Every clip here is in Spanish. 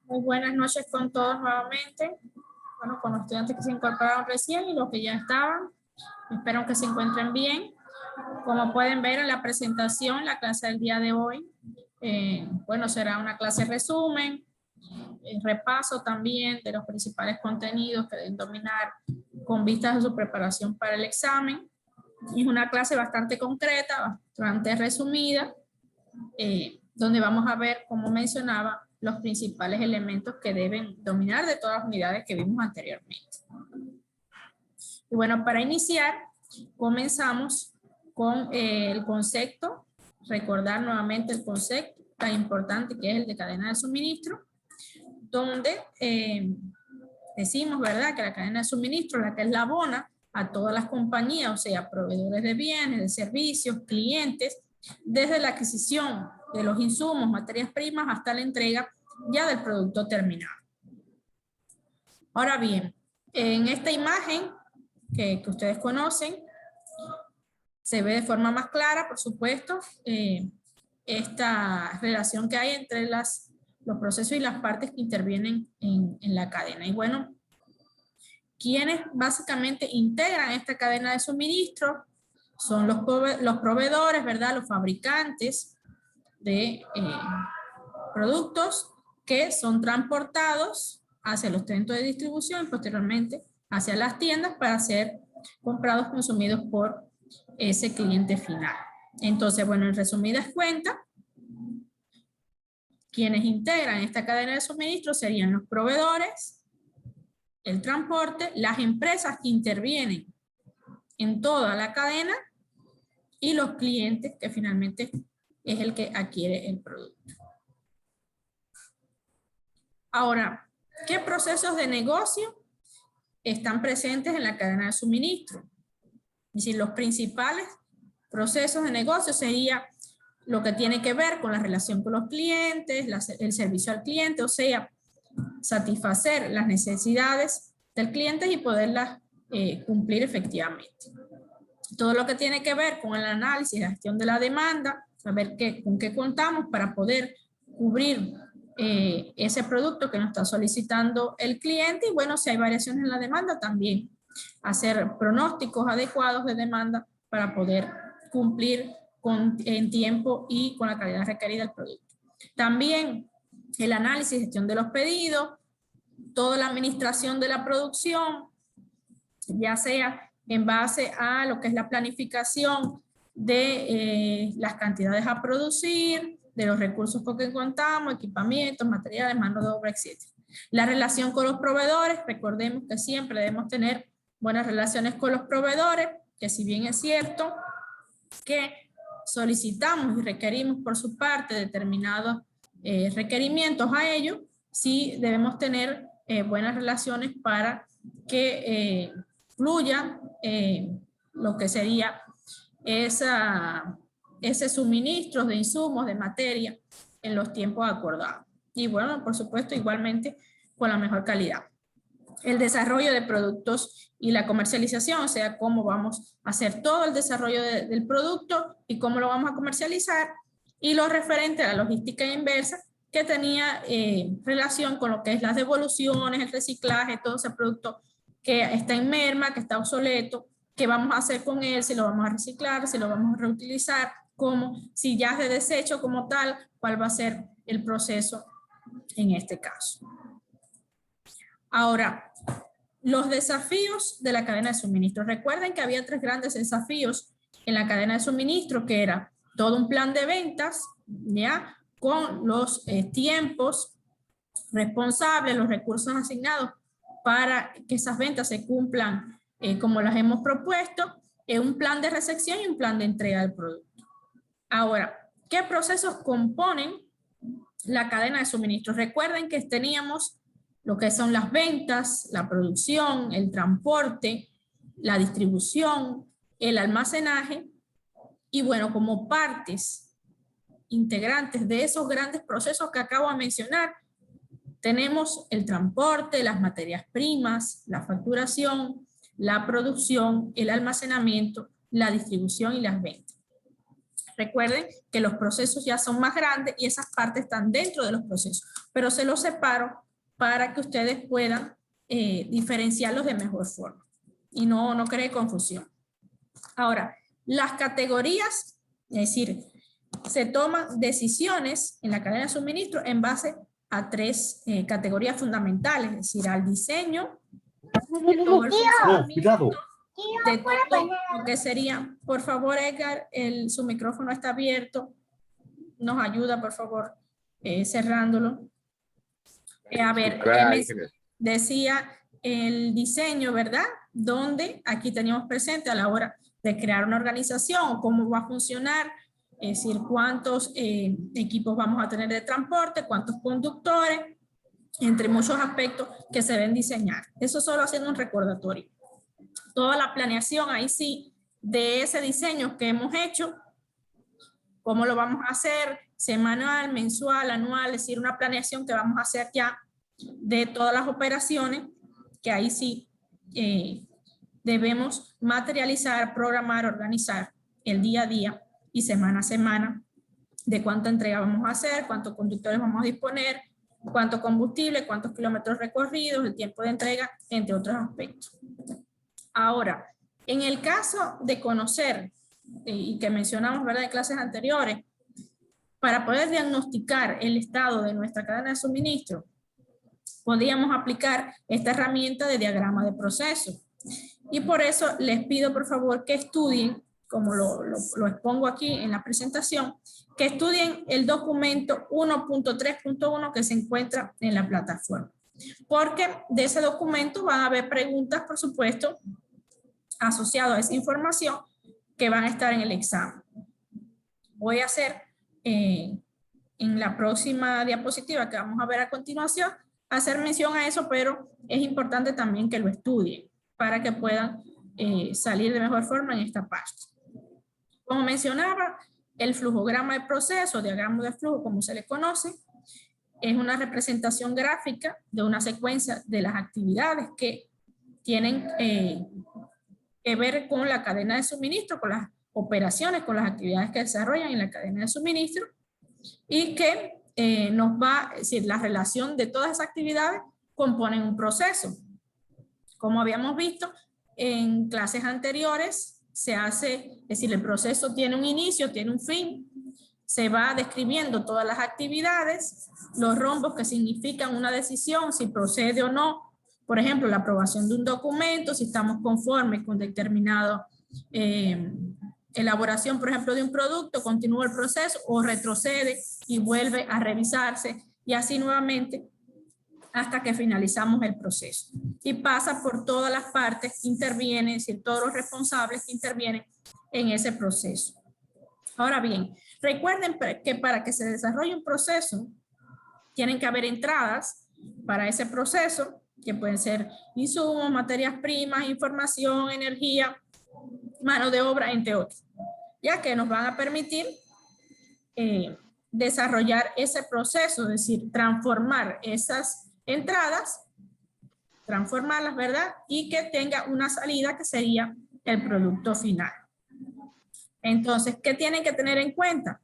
Muy buenas noches con todos nuevamente. Bueno, con los estudiantes que se incorporaron recién y los que ya estaban. Espero que se encuentren bien. Como pueden ver en la presentación, la clase del día de hoy, bueno, será una clase resumen, repaso también de los principales contenidos que deben dominar con vistas a su preparación para el examen. Es una clase bastante concreta, bastante resumida, donde vamos a ver, como mencionaba, los principales elementos que deben dominar de todas las unidades que vimos anteriormente. Y bueno, para iniciar, comenzamos con el concepto, recordar nuevamente el concepto tan importante que es el de cadena de suministro, donde decimos, ¿verdad?, que la cadena de suministro, la que es la abona a todas las compañías, o sea, proveedores de bienes, de servicios, clientes, desde la adquisición de los insumos, materias primas, hasta la entrega ya del producto terminado. Ahora bien, en esta imagen que ustedes conocen, se ve de forma más clara, por supuesto, esta relación que hay entre los procesos y las partes que intervienen en la cadena. Y bueno, quienes básicamente integran esta cadena de suministro son los proveedores, ¿verdad? Los fabricantes de productos que son transportados hacia los centros de distribución y posteriormente hacia las tiendas para ser comprados, consumidos por ese cliente final. Entonces, bueno, en resumidas cuentas, quienes integran esta cadena de suministro serían los proveedores, el transporte, las empresas que intervienen en toda la cadena y los clientes, que finalmente es el que adquiere el producto. Ahora, ¿qué procesos de negocio están presentes en la cadena de suministro? Es decir, los principales procesos de negocio sería lo que tiene que ver con la relación con los clientes, el servicio al cliente, o sea, satisfacer las necesidades del cliente y poderlas cumplir efectivamente. Todo lo que tiene que ver con el análisis y la gestión de la demanda, saber con qué contamos para poder cubrir ese producto que nos está solicitando el cliente, y bueno, si hay variaciones en la demanda también hacer pronósticos adecuados de demanda para poder cumplir en tiempo y con la calidad requerida del producto. También el análisis y gestión de los pedidos, toda la administración de la producción, ya sea en base a lo que es la planificación de las cantidades a producir, de los recursos con que contamos, equipamientos, materiales, mano de obra, etc. La relación con los proveedores, recordemos que siempre debemos tener buenas relaciones con los proveedores, que si bien es cierto que solicitamos y requerimos por su parte determinados requerimientos a ellos, sí debemos tener buenas relaciones para que fluya lo que sería ese suministro de insumos, de materia, en los tiempos acordados. Y bueno, por supuesto, igualmente con la mejor calidad. El desarrollo de productos y la comercialización, o sea, cómo vamos a hacer todo el desarrollo del producto y cómo lo vamos a comercializar, y lo referente a la logística inversa, que tenía relación con lo que es las devoluciones, el reciclaje, todo ese producto que está en merma, que está obsoleto, qué vamos a hacer con él, si lo vamos a reciclar, si lo vamos a reutilizar, cómo, si ya es de desecho como tal, cuál va a ser el proceso en este caso. Ahora, los desafíos de la cadena de suministro. Recuerden que había 3 grandes desafíos en la cadena de suministro, que era todo un plan de ventas, ¿ya?, con los tiempos responsables, los recursos asignados para que esas ventas se cumplan como las hemos propuesto, un plan de recepción y un plan de entrega del producto. Ahora, ¿qué procesos componen la cadena de suministro? Recuerden que teníamos lo que son las ventas, la producción, el transporte, la distribución, el almacenaje, y bueno, como partes integrantes de esos grandes procesos que acabo de mencionar, tenemos el transporte, las materias primas, la facturación, la producción, el almacenamiento, la distribución y las ventas. Recuerden que los procesos ya son más grandes y esas partes están dentro de los procesos, pero se los separo para que ustedes puedan diferenciarlos de mejor forma y no cree confusión. Ahora, las categorías, es decir, se toman decisiones en la cadena de suministro en base a tres categorías fundamentales, es decir, al diseño, de todo el funcionamiento, de todo lo que sería. Por favor, Edgar, su micrófono está abierto. Nos ayuda, por favor, cerrándolo. A ver, decía el diseño, ¿verdad? Donde aquí teníamos presente a la hora de crear una organización, cómo va a funcionar, es decir, cuántos equipos vamos a tener de transporte, cuántos conductores, entre muchos aspectos que se deben diseñar. Eso solo haciendo un recordatorio. Toda la planeación ahí sí de ese diseño que hemos hecho, cómo lo vamos a hacer, semanal, mensual, anual, es decir, una planeación que vamos a hacer ya de todas las operaciones, que ahí sí debemos materializar, programar, organizar el día a día y semana a semana de cuánta entrega vamos a hacer, cuántos conductores vamos a disponer, cuánto combustible, cuántos kilómetros recorridos, el tiempo de entrega, entre otros aspectos. Ahora, en el caso de conocer, y que mencionamos, ¿verdad?, en clases anteriores, para poder diagnosticar el estado de nuestra cadena de suministro, podríamos aplicar esta herramienta de diagrama de proceso. Y por eso les pido, por favor, que estudien, como lo expongo aquí en la presentación, que estudien el documento 1.3.1 que se encuentra en la plataforma. Porque de ese documento van a haber preguntas, por supuesto, asociadas a esa información que van a estar en el examen. Voy a hacer en la próxima diapositiva que vamos a ver a continuación, hacer mención a eso, pero es importante también que lo estudien para que puedan salir de mejor forma en esta parte. Como mencionaba, el flujograma de proceso, diagrama de flujo, como se le conoce, es una representación gráfica de una secuencia de las actividades que tienen que ver con la cadena de suministro, con las operaciones, con las actividades que desarrollan en la cadena de suministro y que nos va, es decir, la relación de todas esas actividades componen un proceso. Como habíamos visto en clases anteriores, se hace, es decir, el proceso tiene un inicio, tiene un fin, se va describiendo todas las actividades, los rombos que significan una decisión, si procede o no, por ejemplo, la aprobación de un documento, si estamos conformes con determinado elaboración, por ejemplo, de un producto, continúa el proceso o retrocede y vuelve a revisarse y así nuevamente hasta que finalizamos el proceso. Y pasa por todas las partes que intervienen, es decir, todos los responsables que intervienen en ese proceso. Ahora bien, recuerden que para que se desarrolle un proceso, tienen que haber entradas para ese proceso, que pueden ser insumos, materias primas, información, energía, mano de obra, entre otros, ya que nos van a permitir desarrollar ese proceso, es decir, transformar esas entradas, transformarlas, ¿verdad? Y que tenga una salida que sería el producto final. Entonces, ¿qué tienen que tener en cuenta?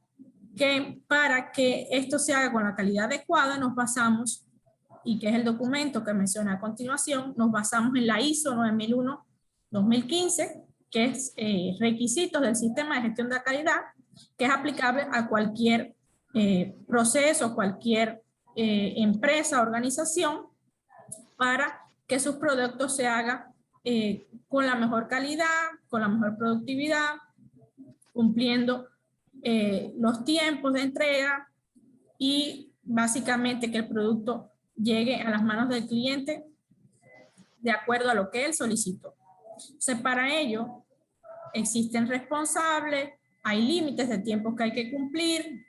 Que para que esto se haga con la calidad adecuada, nos basamos, y que es el documento que mencioné a continuación, nos basamos en la ISO 9001-2015, que es requisitos del sistema de gestión de la calidad, que es aplicable a cualquier proceso, cualquier empresa, organización, para que sus productos se hagan con la mejor calidad, con la mejor productividad, cumpliendo los tiempos de entrega y básicamente que el producto llegue a las manos del cliente de acuerdo a lo que él solicitó. Entonces, para ello existen responsables, hay límites de tiempo que hay que cumplir.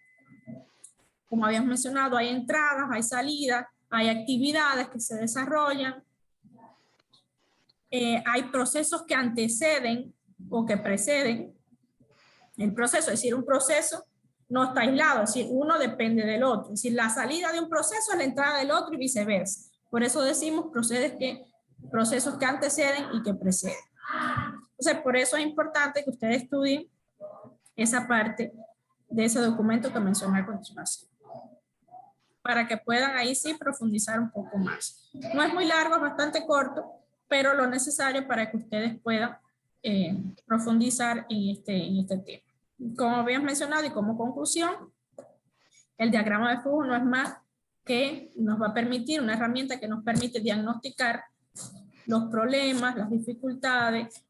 Como habíamos mencionado, hay entradas, hay salidas, hay actividades que se desarrollan, hay procesos que anteceden o que preceden el proceso, es decir, un proceso no está aislado, es decir, uno depende del otro, es decir, la salida de un proceso es la entrada del otro y viceversa. Por eso decimos procesos que anteceden y que preceden. Entonces, por eso es importante que ustedes estudien esa parte de ese documento que mencioné a continuación, para que puedan ahí sí profundizar un poco más. No es muy largo, es bastante corto, pero lo necesario para que ustedes puedan profundizar en este tema. Como habíamos mencionado y como conclusión, el diagrama de flujo no es más que nos va a permitir, una herramienta que nos permite diagnosticar los problemas, las dificultades,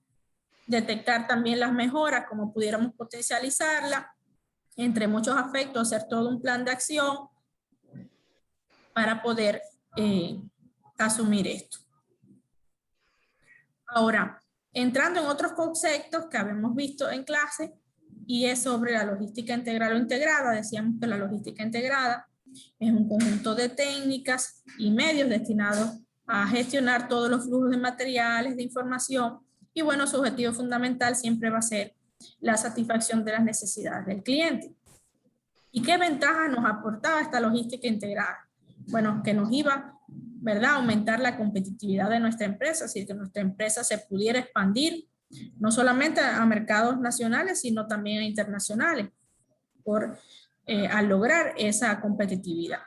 detectar también las mejoras, como pudiéramos potencializarlas, entre muchos aspectos, hacer todo un plan de acción para poder asumir esto. Ahora, entrando en otros conceptos que habíamos visto en clase, y es sobre la logística integral o integrada. Decíamos que la logística integrada es un conjunto de técnicas y medios destinados a gestionar todos los flujos de materiales, de información, y bueno, su objetivo fundamental siempre va a ser la satisfacción de las necesidades del cliente. ¿Y qué ventajas nos aportaba esta logística integrada? Bueno, que nos iba, ¿verdad?, a aumentar la competitividad de nuestra empresa, así que nuestra empresa se pudiera expandir no solamente a mercados nacionales, sino también a internacionales, al lograr esa competitividad.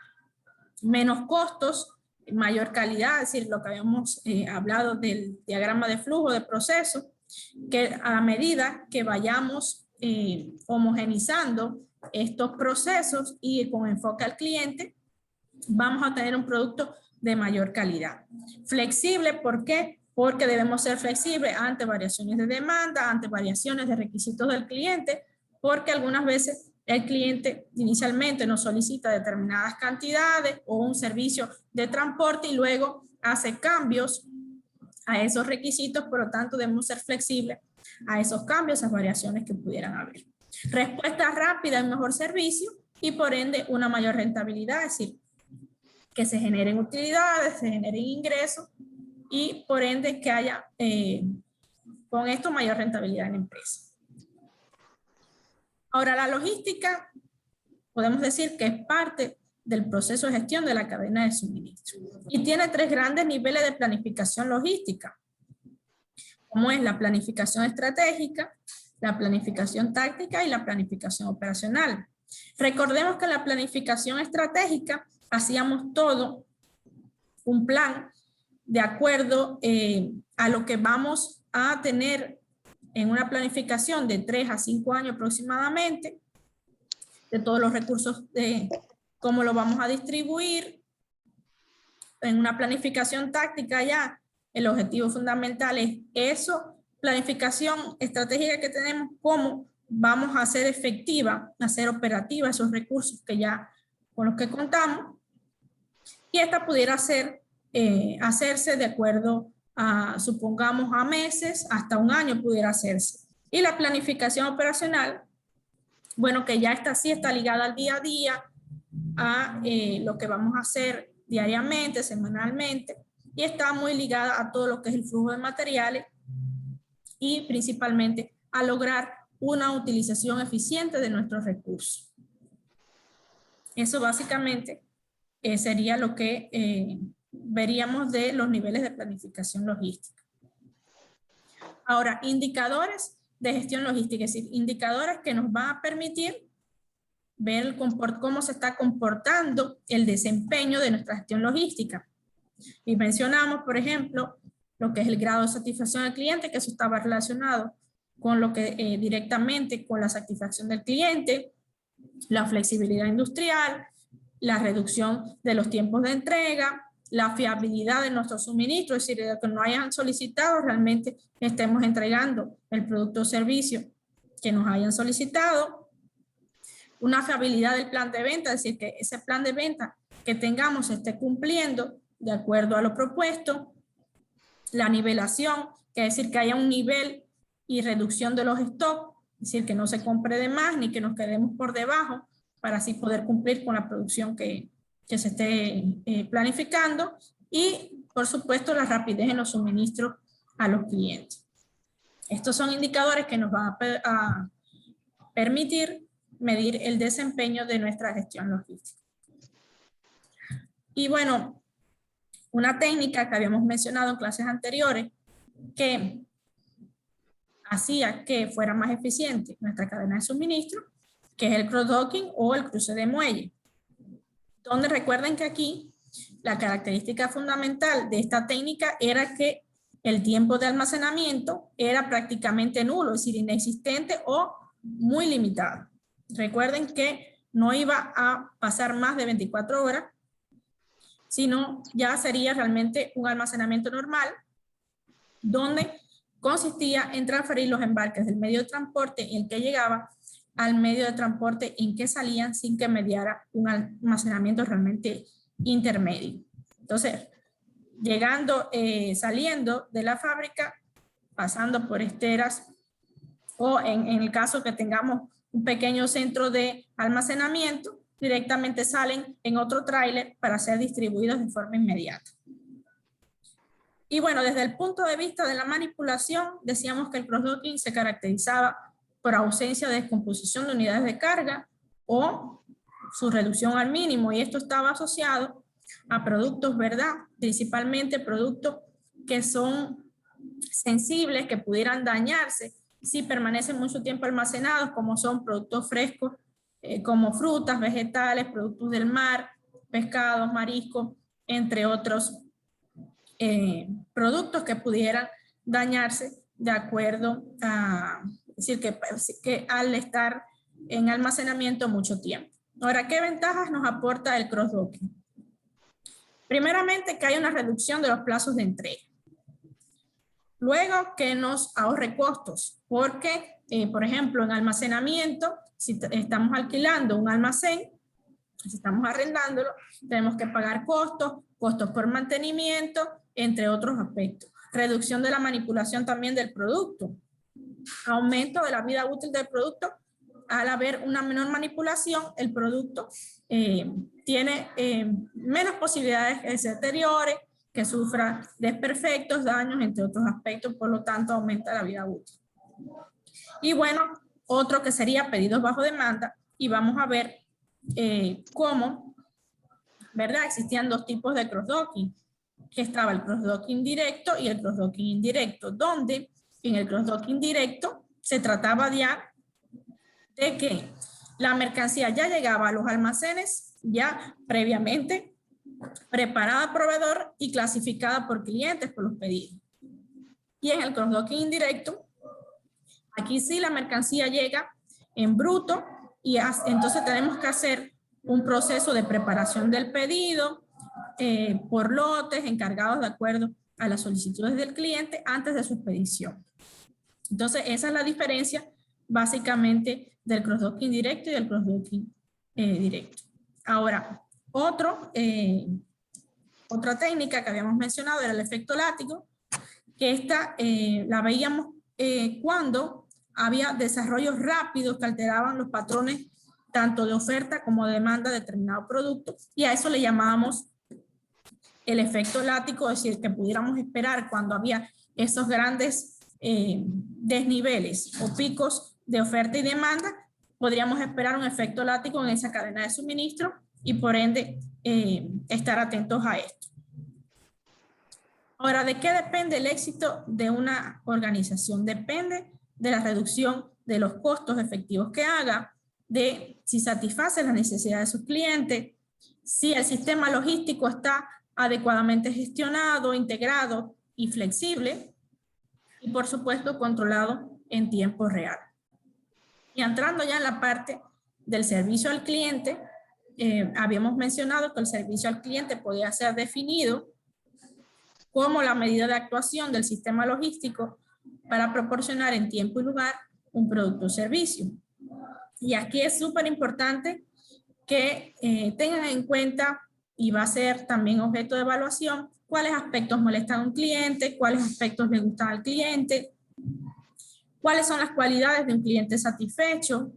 Menos costos, mayor calidad, es decir, lo que habíamos hablado del diagrama de flujo de proceso, que a medida que vayamos homogenizando estos procesos y con enfoque al cliente, vamos a tener un producto de mayor calidad. Flexible, ¿por qué? Porque debemos ser flexibles ante variaciones de demanda, ante variaciones de requisitos del cliente, porque algunas veces el cliente inicialmente nos solicita determinadas cantidades o un servicio de transporte y luego hace cambios a esos requisitos, por lo tanto debemos ser flexibles a esos cambios, a esas variaciones que pudieran haber. Respuesta rápida y mejor servicio y por ende una mayor rentabilidad, es decir, que se generen utilidades, se generen ingresos y por ende que haya con esto mayor rentabilidad en la empresa. Ahora, la logística podemos decir que es parte del proceso de gestión de la cadena de suministro y tiene tres grandes niveles de planificación logística, como es la planificación estratégica, la planificación táctica y la planificación operacional. Recordemos que en la planificación estratégica hacíamos todo un plan de acuerdo a lo que vamos a tener en una planificación de 3 a 5 años aproximadamente, de todos los recursos, de cómo lo vamos a distribuir. En una planificación táctica ya el objetivo fundamental es eso, planificación estratégica que tenemos, cómo vamos a hacer efectiva, a hacer operativa esos recursos que ya con los que contamos, y esta pudiera ser, hacerse de acuerdo a, supongamos, a meses, hasta un año pudiera hacerse. Y la planificación operacional, bueno, que ya está así, está ligada al día a día, a lo que vamos a hacer diariamente, semanalmente, y está muy ligada a todo lo que es el flujo de materiales y principalmente a lograr una utilización eficiente de nuestros recursos. Eso básicamente sería lo que veríamos de los niveles de planificación logística. Ahora, indicadores de gestión logística, es decir, indicadores que nos van a permitir ver cómo se está comportando el desempeño de nuestra gestión logística. Y mencionamos, por ejemplo, lo que es el grado de satisfacción del cliente, que eso estaba relacionado con lo que directamente con la satisfacción del cliente, la flexibilidad industrial, la reducción de los tiempos de entrega, la fiabilidad de nuestros suministros, es decir, de que no hayan solicitado, realmente estemos entregando el producto o servicio que nos hayan solicitado, una fiabilidad del plan de venta, es decir, que ese plan de venta que tengamos se esté cumpliendo de acuerdo a lo propuesto, la nivelación, que es decir, que haya un nivel y reducción de los stocks, es decir, que no se compre de más ni que nos quedemos por debajo para así poder cumplir con la producción que se esté planificando y, por supuesto, la rapidez en los suministros a los clientes. Estos son indicadores que nos van a permitir medir el desempeño de nuestra gestión logística. Y bueno, una técnica que habíamos mencionado en clases anteriores que hacía que fuera más eficiente nuestra cadena de suministro que es el cross-docking o el cruce de muelle. Donde recuerden que aquí la característica fundamental de esta técnica era que el tiempo de almacenamiento era prácticamente nulo, es decir, inexistente o muy limitado. Recuerden que no iba a pasar más de 24 horas, sino ya sería realmente un almacenamiento normal, donde consistía en transferir los embarques del medio de transporte en el que llegaba al medio de transporte en que salían sin que mediara un almacenamiento realmente intermedio. Entonces, llegando, saliendo de la fábrica, pasando por esteras o en el caso que tengamos un pequeño centro de almacenamiento, directamente salen en otro tráiler para ser distribuidos de forma inmediata. Y bueno, desde el punto de vista de la manipulación, decíamos que el cross-docking se caracterizaba por ausencia de descomposición de unidades de carga o su reducción al mínimo, y esto estaba asociado a productos, ¿verdad? Principalmente productos que son sensibles, que pudieran dañarse si permanecen mucho tiempo almacenados, como son productos frescos, como frutas, vegetales, productos del mar, pescados, mariscos, entre otros productos que pudieran dañarse de acuerdo a, es decir, que al estar en almacenamiento mucho tiempo. Ahora, ¿qué ventajas nos aporta el cross-docking? Primeramente, que hay una reducción de los plazos de entrega. Luego, que nos ahorre costos, porque, por ejemplo, en almacenamiento, si estamos alquilando un almacén, si estamos arrendándolo, tenemos que pagar costos por mantenimiento, entre otros aspectos. Reducción de la manipulación también del producto. Aumento de la vida útil del producto. Al haber una menor manipulación, el producto tiene menos posibilidades que se deteriore, que sufra desperfectos, daños, entre otros aspectos, por lo tanto aumenta la vida útil. Y bueno, otro que sería pedidos bajo demanda, y vamos a ver cómo, ¿verdad? Existían dos tipos de cross-docking, que estaba el cross-docking directo y el cross-docking indirecto, donde en el cross-docking directo se trataba ya de que la mercancía ya llegaba a los almacenes ya previamente preparada al proveedor y clasificada por clientes por los pedidos. Y en el cross-docking indirecto, aquí sí la mercancía llega en bruto y entonces tenemos que hacer un proceso de preparación del pedido por lotes encargados de acuerdo a las solicitudes del cliente antes de su expedición. Entonces esa es la diferencia básicamente del cross-docking directo y del cross-docking directo. Ahora, otra técnica que habíamos mencionado era el efecto látigo, que esta la veíamos cuando había desarrollos rápidos que alteraban los patrones tanto de oferta como de demanda de determinado producto, y a eso le llamábamos el efecto látigo, es decir, que pudiéramos esperar cuando había esos grandes desniveles o picos de oferta y demanda, podríamos esperar un efecto látigo en esa cadena de suministro y por ende estar atentos a esto. Ahora, ¿de qué depende el éxito de una organización? Depende de la reducción de los costos efectivos que haga, de si satisface las necesidades de sus clientes, si el sistema logístico está adecuadamente gestionado, integrado y flexible, y por supuesto controlado en tiempo real. Y entrando ya en la parte del servicio al cliente, habíamos mencionado que el servicio al cliente podía ser definido como la medida de actuación del sistema logístico para proporcionar en tiempo y lugar un producto o servicio. Y aquí es súper importante que tengan en cuenta, y va a ser también objeto de evaluación, cuáles aspectos molestan a un cliente, cuáles aspectos le gustan al cliente, cuáles son las cualidades de un cliente satisfecho,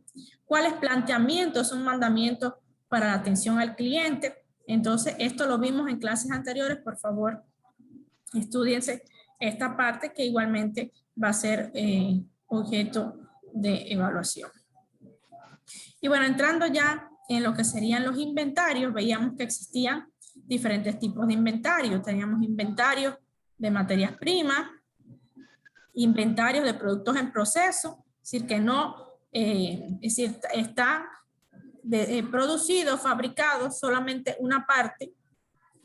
cuáles planteamientos son mandamientos para la atención al cliente. Entonces, esto lo vimos en clases anteriores, por favor, estúdiense esta parte que igualmente va a ser objeto de evaluación. Y bueno, entrando ya en lo que serían los inventarios, veíamos que existían diferentes tipos de inventarios. Teníamos inventarios de materias primas, inventarios de productos en proceso, es decir, que no es decir, está producido, fabricado solamente una parte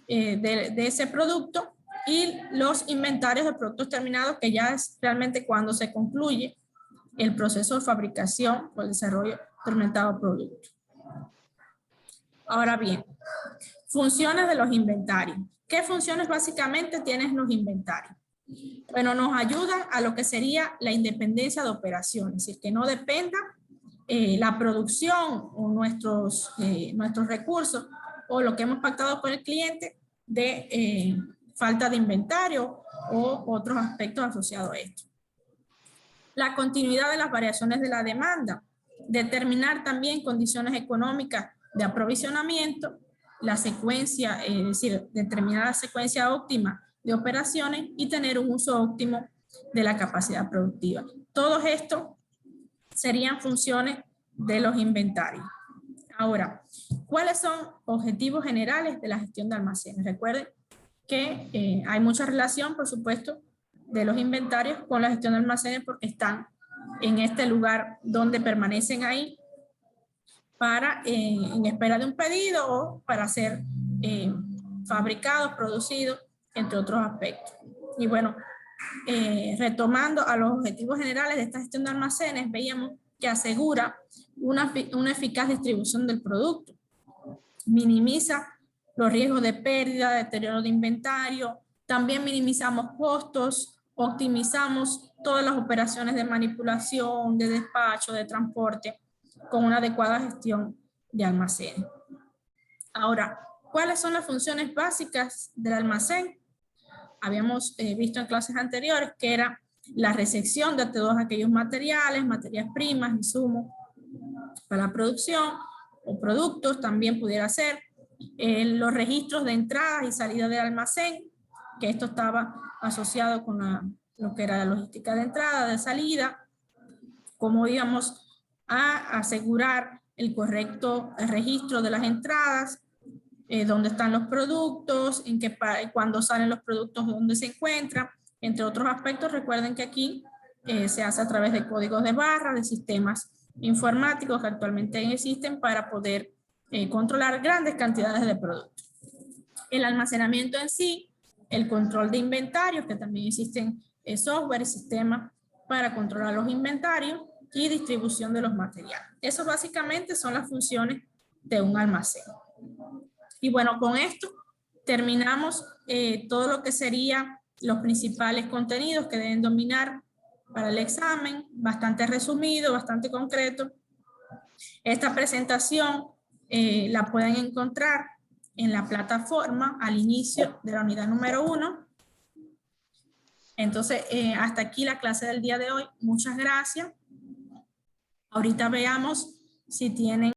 de ese producto, y los inventarios de productos terminados, que ya es realmente cuando se concluye el proceso de fabricación o el desarrollo del fermentado producto. Ahora bien, funciones de los inventarios. ¿Qué funciones básicamente tienen los inventarios? Bueno, nos ayudan a lo que sería la independencia de operaciones, es decir, que no dependa la producción o nuestros recursos o lo que hemos pactado con el cliente de falta de inventario o otros aspectos asociados a esto. La continuidad de las variaciones de la demanda, determinar también condiciones económicas de aprovisionamiento, la secuencia, es decir, determinar la secuencia óptima de operaciones y tener un uso óptimo de la capacidad productiva. Todo esto serían funciones de los inventarios. Ahora, ¿cuáles son objetivos generales de la gestión de almacenes? Recuerden que hay mucha relación, por supuesto, de los inventarios con la gestión de almacenes, porque están en este lugar donde permanecen ahí para en espera de un pedido o para ser fabricados, producidos, entre otros aspectos. Y bueno, retomando a los objetivos generales de esta gestión de almacenes, veíamos que asegura una eficaz distribución del producto, minimiza los riesgos de pérdida, deterioro de inventario, también minimizamos costos, optimizamos todas las operaciones de manipulación, de despacho, de transporte, con una adecuada gestión de almacén. Ahora, ¿cuáles son las funciones básicas del almacén? Habíamos visto en clases anteriores que era la recepción de todos aquellos materiales, materias primas, insumos para la producción o productos, también pudiera ser los registros de entradas y salida del almacén, que esto estaba asociado con lo que era la logística de entrada, de salida, cómo íbamos a asegurar el correcto registro de las entradas, dónde están los productos, cuándo salen los productos, dónde se encuentran, entre otros aspectos. Recuerden que aquí se hace a través de códigos de barra, de sistemas informáticos que actualmente existen para poder controlar grandes cantidades de productos. El almacenamiento en sí, el control de inventarios, que también existen software y sistemas para controlar los inventarios, y distribución de los materiales. Eso básicamente son las funciones de un almacén. Y bueno, con esto terminamos todo lo que serían los principales contenidos que deben dominar para el examen, bastante resumido, bastante concreto. Esta presentación la pueden encontrar en la plataforma al inicio de la unidad número 1. Entonces, hasta aquí la clase del día de hoy. Muchas gracias. Ahorita veamos si tienen